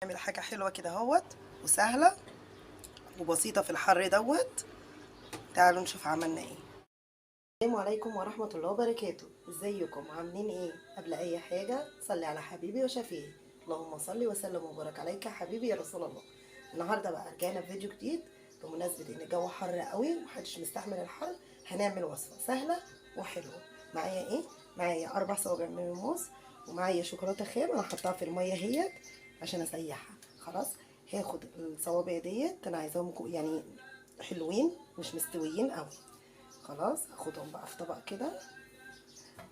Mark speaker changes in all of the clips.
Speaker 1: نعمل حاجة حلوة كده اهوت وسهلة وبسيطة في الحر دوت. تعالوا نشوف عملنا ايه. السلام عليكم ورحمة الله وبركاته. ازيكم عاملين ايه؟ قبل اي حاجة صلي على حبيبي وشفيعي، اللهم صل وسلم وبارك عليك يا حبيبي يا رسول الله. النهارده بقى رجعنا بفيديو جديد بمناسبة ان الجو حر قوي ومحدش مستحمل الحر. هنعمل وصفة سهلة وحلوة. معايا ايه؟ معايا 4 صوابع من الموز، ومعايا شوكولاتة خام انا حطاها في المية اهيت عشان اسيحها. خلاص هاخد الصوابع ديت، انا عايزاهم يعني حلوين مش مستويين قوي. خلاص هاخدهم بقى في طبق كده،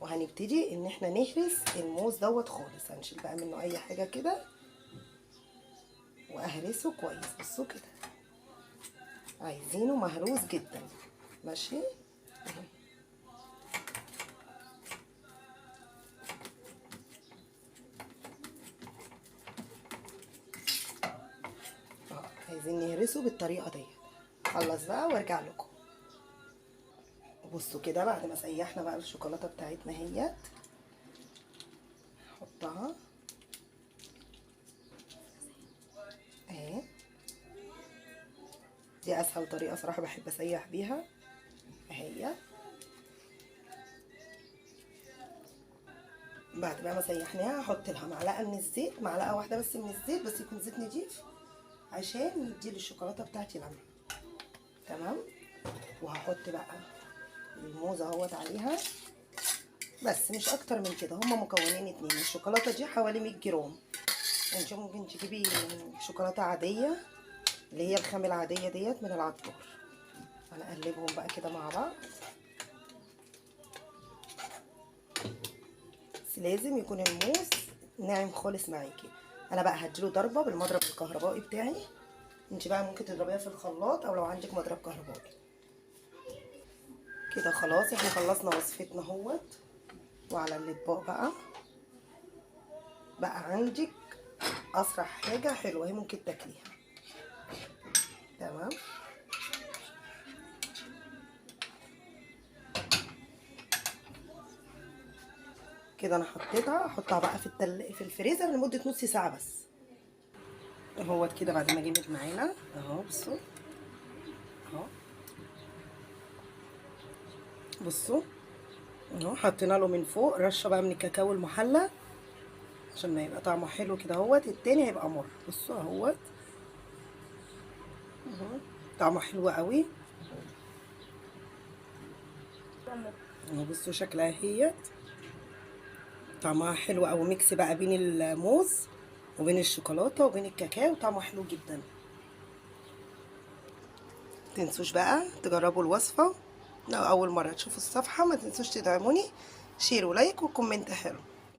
Speaker 1: وهنبتدي ان احنا نهرس الموز دوت خالص. هنشيل بقى منه اي حاجه كده واهرسه كويس. بصوا كده، عايزينه مهروس جدا. ماشي عايزين نهرسه بالطريقه ديت. خلص بقى وارجع لكم. بصوا كده، بعد ما سيحنا بقى الشوكولاته بتاعتنا اهيت، نحطها اهي. دي اسهل طريقه صراحه بحب اسيح بيها اهي. بعد بقى ما سيحناها هحط لها معلقه من الزيت، معلقه واحده بس من الزيت، بس يكون زيت نضيف عشان يدي للشوكولاته بتاعتي لمعه. تمام. وهحط بقى الموز اهوت عليها، بس مش اكتر من كده. هما مكونين 2. الشوكولاته دي حوالي 100 جرام. انت ممكن تجيبي شوكولاته عاديه اللي هي الخام العاديه ديت من العطار. هنقلبهم بقى كده مع بعض، بس لازم يكون الموز ناعم خالص معاكي. انا بقى هديله ضربه بالمضرب الكهربائي بتاعي. انت بقى ممكن تضربيها في الخلاط او لو عندك مضرب كهربائي. كده خلاص احنا خلصنا وصفتنا اهوت. وعلى الاطباق بقى عندك اسرع حاجه حلوه هي ممكن تاكليها. تمام. كده انا حطيتها، احطها بقى في الفريزر لمده نص ساعه بس. اهوت كده بعد ما جمد معانا اهو. بصوا اهو، بصوا اهو. حطينا له من فوق رشه بقى من الكاكاو المحلى عشان ما يبقى طعمه حلو كده اهوت. التاني هيبقى مر. بصوا اهوت اهو، طعمه حلو قوي اهو. بصوا شكلها اهيت، طعمها حلو قوي. ميكس بقى بين الموز وبين الشوكولاته وبين الكاكاو، طعمه حلو جدا. متنسوش بقى تجربوا الوصفه. لو اول مره تشوفوا الصفحه ما تنسوش تدعموني، شير ولايك وكومنت حلو.